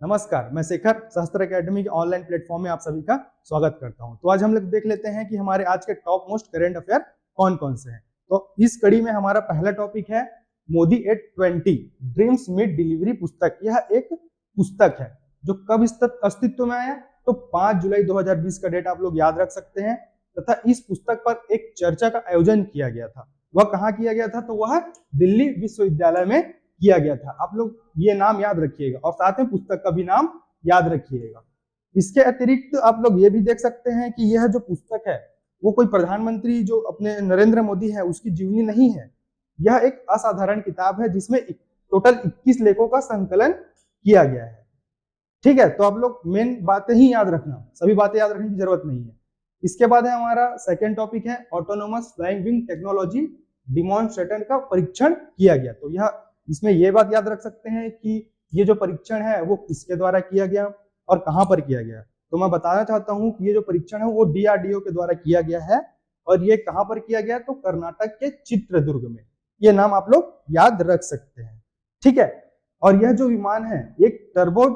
नमस्कार, मैं शेखर सहस्त्र एकेडमी के ऑनलाइन प्लेटफॉर्म में आप सभी का स्वागत करता हूं। तो आज हम लोग देख लेते हैं कि हमारे आज के टॉप मोस्ट करंट अफेयर कौन कौन से हैं। तो इस कड़ी में हमारा पहला टॉपिक है Modi at 20 dreams meet delivery पुस्तक। यह एक पुस्तक है जो कब अस्तित्व में आया, तो 5 जुलाई 2020 का डेट आप लोग याद रख सकते हैं। तथा इस पुस्तक पर एक चर्चा का आयोजन किया गया था। वह कहाँ किया गया था, तो वह दिल्ली विश्वविद्यालय में किया गया था। आप लोग ये नाम याद रखिएगा और साथ में पुस्तक का भी नाम याद रखिएगा। इसके अतिरिक्त आप लोग ये भी देख सकते हैं कि यह जो पुस्तक है वो कोई प्रधानमंत्री जो अपने नरेंद्र मोदी है उसकी जीवनी नहीं है। यह एक असाधारण किताब है जिसमें टोटल 21 लेखों का संकलन किया गया है। ठीक है, तो आप लोग मेन बातें ही याद रखना, सभी बातें याद रखने की जरूरत नहीं है। इसके बाद है हमारा सेकेंड टॉपिक है autonomous flying wing technology demonstrator का परीक्षण किया गया। तो यह इसमें यह बात याद रख सकते हैं कि ये जो परीक्षण है वो किसके द्वारा किया गया और कहां पर किया गया। तो मैं बताना चाहता हूं कि ये जो परीक्षण है वो DRDO के द्वारा किया गया है और ये कहां पर किया गया, तो कर्नाटक के चित्रदुर्ग में। ये नाम आप लोग याद रख सकते हैं। ठीक है, और यह जो विमान है एक टर्बो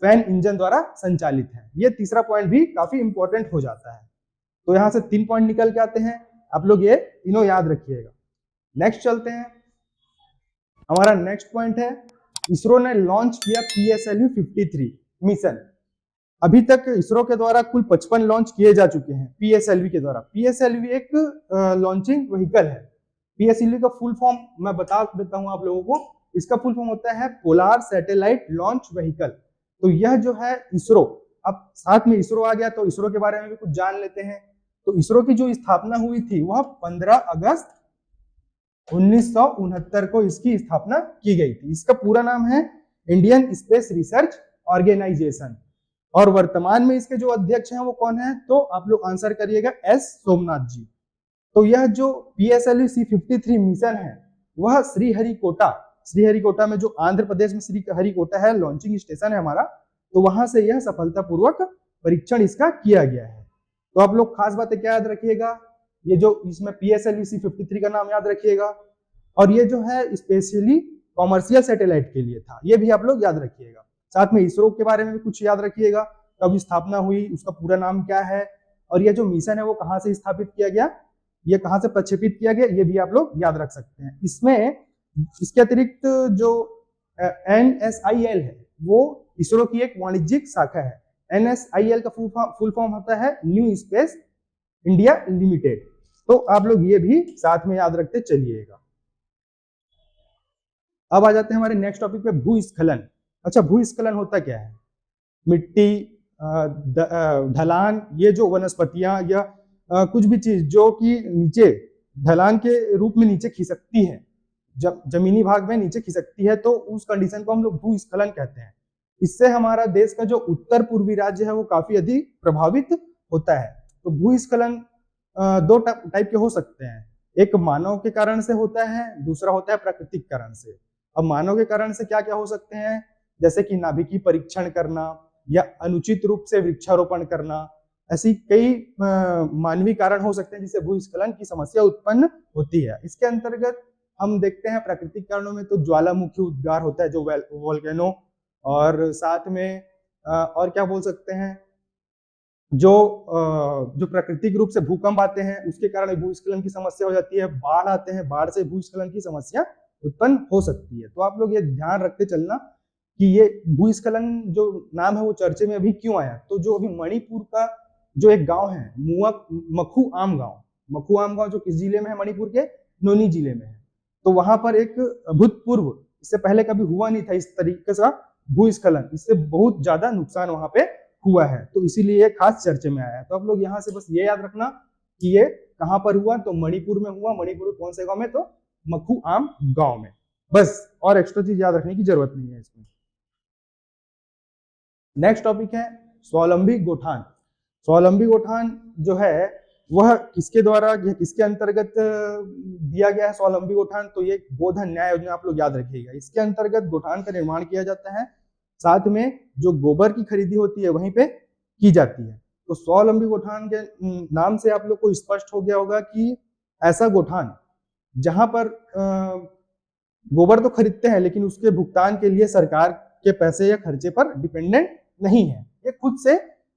फैन इंजन द्वारा संचालित है। ये तीसरा पॉइंट भी काफी इंपॉर्टेंट हो जाता है। तो यहां से 3 पॉइंट निकल के आते हैं, आप लोग ये तीनों याद रखिएगा। नेक्स्ट चलते हैं। हमारा नेक्स्ट पॉइंट है इसरो ने लॉन्च किया PSLV 53 मिशन। अभी तक इसरो के द्वारा कुल 55 लॉन्च किए जा चुके हैं PSLV के द्वारा। PSLV एक लॉन्चिंग व्हीकल है। PSLV का फुल फॉर्म मैं बता देता हूं आप लोगों को। इसका फुल फॉर्म होता है पोलार सैटेलाइट लॉन्च व्हीकल। तो यह जो है इसरो, अब साथ में इसरो आ गया तो इसरो के बारे में भी कुछ जान लेते हैं। तो इसरो की जो स्थापना हुई थी वह 15 अगस्त 1969 को इसकी स्थापना की गई थी। इसका पूरा नाम है इंडियन स्पेस रिसर्च ऑर्गेनाइजेशन और वर्तमान में इसके जो अध्यक्ष हैं वो कौन है, तो आप लोग आंसर करिएगा S सोमनाथ जी। तो यह जो PSLV C53 मिशन है वह श्रीहरिकोटा में, जो आंध्र प्रदेश में श्रीहरिकोटा है, लॉन्चिंग स्टेशन है हमारा, तो वहां से यह सफलतापूर्वक परीक्षण इसका किया गया है। तो आप लोग खास बातें क्या याद रखिएगा, ये जो इसमें PSLV C53 का नाम याद रखिएगा और ये जो है स्पेशली कॉमर्शियल सैटेलाइट के लिए था, ये भी आप लोग याद रखिएगा। साथ में इसरो के बारे में भी कुछ याद रखिएगा, कब स्थापना हुई, उसका पूरा नाम क्या है और ये जो मिशन है वो कहां से स्थापित किया गया, ये कहां से प्रक्षेपित किया गया, ये भी आप लोग याद रख सकते हैं। इसमें इसके अतिरिक्त जो NSIL है वो इसरो की एक वाणिज्यिक शाखा है। NSIL का फुल फॉर्म होता है न्यू स्पेस इंडिया लिमिटेड। तो आप लोग ये भी साथ में याद रखते चलिएगा। अब आ जाते हैं हमारे नेक्स्ट टॉपिक पे, भूस्खलन। अच्छा, भूस्खलन होता क्या है? मिट्टी, ढलान, ये जो वनस्पतियां या कुछ भी चीज जो कि नीचे ढलान के रूप में नीचे खिसकती है, जब जमीनी भाग में नीचे खिसकती है, तो उस कंडीशन को हम लोग भूस्खलन कहते हैं। इससे हमारा देश का जो उत्तर पूर्वी राज्य है वो काफी अधिक प्रभावित होता है। तो भूस्खलन 2 टाइप के हो सकते हैं, एक मानव के कारण से होता है, दूसरा होता है प्राकृतिक कारण से। अब मानव के कारण से क्या क्या हो सकते हैं, जैसे कि नाभिकीय परीक्षण करना या अनुचित रूप से वृक्षारोपण करना, ऐसी कई मानवीय कारण हो सकते हैं जिससे भूस्खलन की समस्या उत्पन्न होती है। इसके अंतर्गत हम देखते हैं प्राकृतिक कारणों में तो ज्वालामुखी उद्गार होता है, जो वोल्केनो, और साथ में और क्या बोल सकते हैं, जो प्राकृतिक रूप से भूकंप आते हैं उसके कारण भूस्खलन की समस्या हो जाती है, बाढ़ आते हैं, बाढ़ से भूस्खलन की समस्या उत्पन्न हो सकती है। तो आप लोग ये ध्यान रखते चलना कि ये भूस्खलन जो नाम है वो चर्चे में अभी क्यों आया। तो जो अभी मणिपुर का जो एक गांव है मखुआम गांव जो किस जिले में है, मणिपुर के नोनी जिले में है। तो वहां पर एक अभूतपूर्व, इससे पहले कभी हुआ नहीं था इस तरीके का भूस्खलन, इससे बहुत ज्यादा नुकसान वहां पे हुआ है, तो इसीलिए ये खास चर्चे में आया है। तो आप लोग यहाँ से बस ये याद रखना कि ये कहां पर हुआ, तो मणिपुर में हुआ। मणिपुर कौन से गांव में, तो मखुआम गांव में। बस, और एक्स्ट्रा चीज याद रखने की जरूरत नहीं है इसमें। नेक्स्ट टॉपिक है स्वावलंबी गौठान। स्वावलंबी गौठान जो है वह किसके द्वारा, यह किसके अंतर्गत दिया गया है स्वावलंबी गौठान, तो ये गोधन न्याय योजना आप लोग याद रखिएगा। इसके अंतर्गत गौठान का निर्माण किया जाता है, साथ में जो गोबर की खरीदी होती है वहीं पे की जाती है। तो स्वावलंबी गौठान के नाम से आप लोग को स्पष्ट हो गया होगा कि ऐसा गौठान जहां पर गोबर तो खरीदते हैं लेकिन उसके भुगतान के लिए सरकार के पैसे या खर्चे पर डिपेंडेंट नहीं है, ये खुद से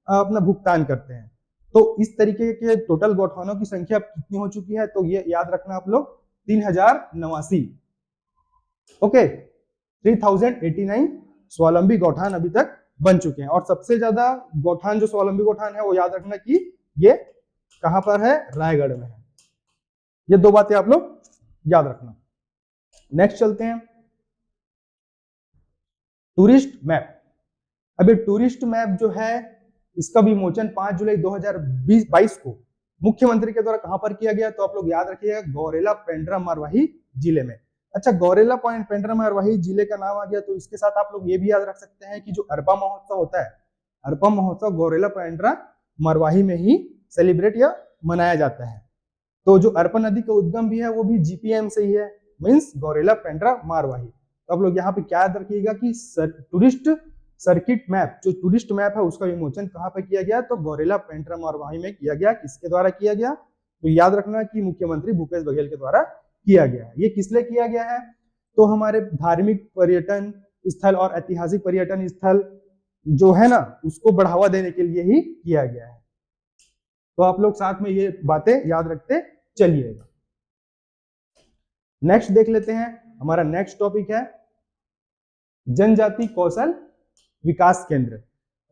अपना भुगतान करते हैं। तो इस तरीके के टोटल गौठानों की संख्या कितनी हो चुकी है, तो ये याद रखना आप लोग 3089। ओके, 3089 स्वावलंबी गौठान अभी तक बन चुके हैं। और सबसे ज्यादा गौठान जो स्वावलंबी गौठान है वो याद रखना कि ये कहां पर है, रायगढ़ में है। ये दो बातें आप लोग याद रखना। नेक्स्ट चलते हैं, टूरिस्ट मैप। अब ये टूरिस्ट मैप जो है इसका विमोचन 5 जुलाई 2022 को मुख्यमंत्री के द्वारा कहां पर किया गया, तो आप लोग याद रखिएगा गौरेला पेंड्रा मरवाही जिले में। अच्छा, गौरेला पेंड्रा मरवाही जिले का नाम आ गया, तो इसके साथ आप लोग ये भी याद रख सकते हैं कि जो अरपा महोत्सव होता है, अरपा महोत्सव गौरेला पेंड्रा मरवाही में ही सेलिब्रेट या मनाया जाता है। तो जो अरपा नदी का उद्गम भी है वो भी जीपीएम से ही है, मीन्स गौरेला पेंड्रा मरवाही। तो आप लोग यहाँ पे क्या याद रखिएगा कि टूरिस्ट सर्किट मैप, जो टूरिस्ट मैप है उसका विमोचन कहाँ पे किया गया, तो गौरेला पेंड्रा मरवाही में किया गया। किसके द्वारा किया गया, तो याद रखना कि मुख्यमंत्री भूपेश बघेल के द्वारा किया गया है। ये किस लिए किया गया है, तो हमारे धार्मिक पर्यटन स्थल और ऐतिहासिक पर्यटन स्थल जो है ना उसको बढ़ावा देने के लिए ही किया गया है। तो आप लोग साथ में ये बातें याद रखते चलिएगा। नेक्स्ट देख लेते हैं, हमारा नेक्स्ट टॉपिक है जनजाति कौशल विकास केंद्र।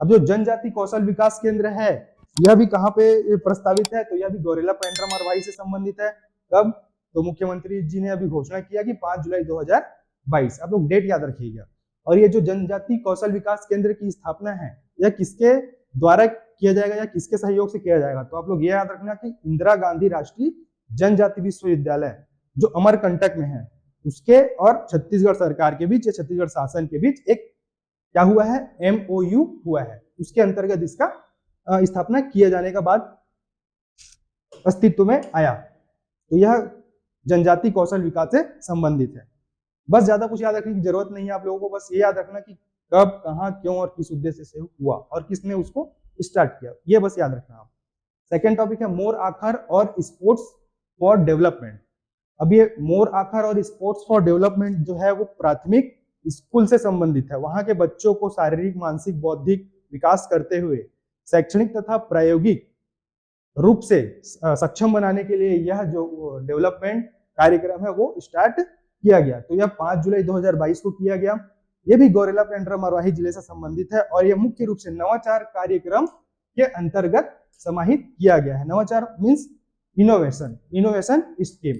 अब जो जनजाति कौशल विकास केंद्र है यह भी कहां पे प्रस्तावित है, तो यह भी गौरेला पेंड्रा मरवाही से संबंधित है। कब, तो मुख्यमंत्री जी ने अभी घोषणा किया कि 5 जुलाई 2022। आप लोग डेट याद रखिएगा। और ये जो जनजाति कौशल विकास केंद्र की स्थापना है यह किसके द्वारा किया जाएगा या किसके सहयोग से किया जाएगा, तो आप लोग ये याद रखना कि इंदिरा गांधी राष्ट्रीय जनजाति विश्वविद्यालय जो अमरकंटक में है उसके और छत्तीसगढ़ सरकार के बीच या छत्तीसगढ़ शासन के बीच एक क्या हुआ है, MOU हुआ है। उसके अंतर्गत इसका स्थापना किए जाने के बाद अस्तित्व में आया। तो यह जनजाति कौशल विकास से संबंधित है। बस ज्यादा कुछ याद रखने की जरूरत नहीं है आप लोगों को, बस ये याद रखना कि कब, कहां, क्यों और किस उद्देश्य से हुआ और किसने उसको स्टार्ट किया, ये बस याद रखना आप। सेकेंड टॉपिक है मोर आखर और स्पोर्ट्स फॉर डेवलपमेंट। अब ये मोर आखर और स्पोर्ट्स फॉर डेवलपमेंट जो है वो प्राथमिक स्कूल से संबंधित है। वहां के बच्चों को शारीरिक, मानसिक, बौद्धिक विकास करते हुए शैक्षणिक तथा प्रायोगिक रूप से सक्षम बनाने के लिए यह जो डेवलपमेंट कार्यक्रम है वो स्टार्ट किया गया। तो यह 5 जुलाई 2022 को किया गया। यह भी गौरेला पेंड्रा मरवाही जिले से संबंधित है और यह मुख्य रूप से नवाचार कार्यक्रम के अंतर्गत समाहित किया गया है। नवाचार मीन्स इनोवेशन स्कीम।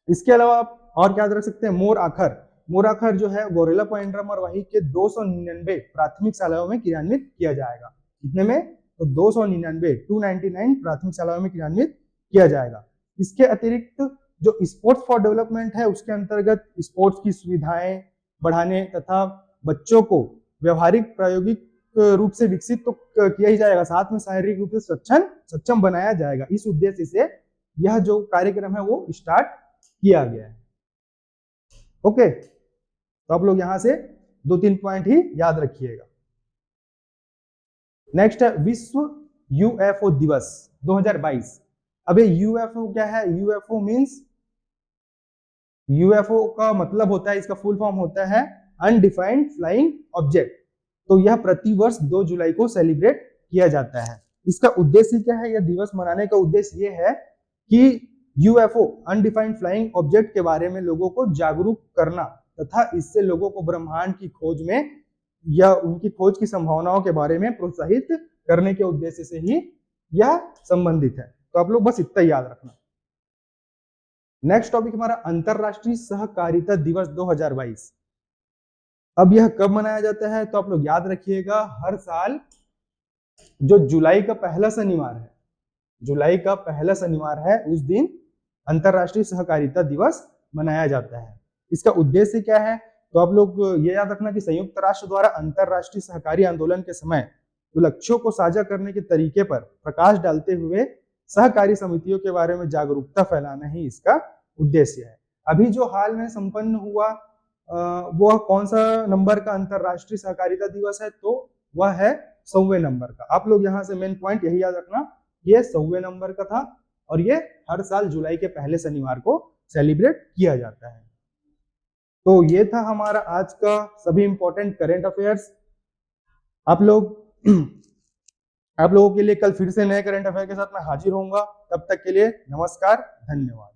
इसके अलावा आप और क्या याद रख सकते हैं, मोर आखर जो है गौरेला पेंड्रा मरवाही के 299 प्राथमिक शालाओं में क्रियान्वित किया जाएगा। कितने में, तो 299 प्राथमिक शालाओं में क्रियान्वित किया जाएगा। इसके अतिरिक्त जो स्पोर्ट्स फॉर डेवलपमेंट है उसके अंतर्गत स्पोर्ट्स की सुविधाएं बढ़ाने तथा बच्चों को व्यवहारिक प्रायोगिक रूप से विकसित तो किया ही जाएगा, साथ में शारीरिक रूप से सक्षम बनाया जाएगा। इस उद्देश्य से यह जो कार्यक्रम है वो स्टार्ट किया गया है। ओके, तो आप लोग यहां से 2-3 पॉइंट ही याद रखिएगा। नेक्स्ट है विश्व UFO दिवस 2022। अब ये UFO क्या है, UFO मींस, UFO का मतलब होता है, इसका फुल फॉर्म होता है अनडिफाइंड फ्लाइंग ऑब्जेक्ट। तो यह प्रतिवर्ष 2 जुलाई को सेलिब्रेट किया जाता है। इसका उद्देश्य क्या है, यह दिवस मनाने का उद्देश्य यह है कि UFO अनडिफाइंड फ्लाइंग ऑब्जेक्ट के बारे में लोगों को जागरूक करना तथा इससे लोगों को ब्रह्मांड की खोज में या उनकी खोज की संभावनाओं के बारे में प्रोत्साहित करने के उद्देश्य से ही यह संबंधित है। तो आप लोग बस इतना याद रखना। नेक्स्ट टॉपिक हमारा अंतरराष्ट्रीय सहकारिता दिवस 2022। अब यह कब मनाया जाता है, तो आप लोग याद रखिएगा हर साल जो जुलाई का पहला शनिवार है उस दिन अंतरराष्ट्रीय सहकारिता दिवस मनाया जाता है। इसका उद्देश्य क्या है, तो आप लोग ये याद रखना कि संयुक्त राष्ट्र द्वारा अंतरराष्ट्रीय सहकारी आंदोलन के समय तो लक्ष्यों को साझा करने के तरीके पर प्रकाश डालते हुए सहकारी समितियों के बारे में जागरूकता फैलाना ही इसका उद्देश्य है। अभी जो हाल में संपन्न हुआ वह कौन सा नंबर का अंतरराष्ट्रीय सहकारिता दिवस है, तो वह है 100वें नंबर का। आप लोग यहाँ से मेन पॉइंट यही याद रखना, ये 100वें नंबर का था और ये हर साल जुलाई के पहले शनिवार को सेलिब्रेट किया जाता है। तो ये था हमारा आज का सभी इंपॉर्टेंट करंट अफेयर्स। आप लोगों के लिए कल फिर से नए करंट अफेयर के साथ मैं हाजिर होऊंगा। तब तक के लिए नमस्कार, धन्यवाद।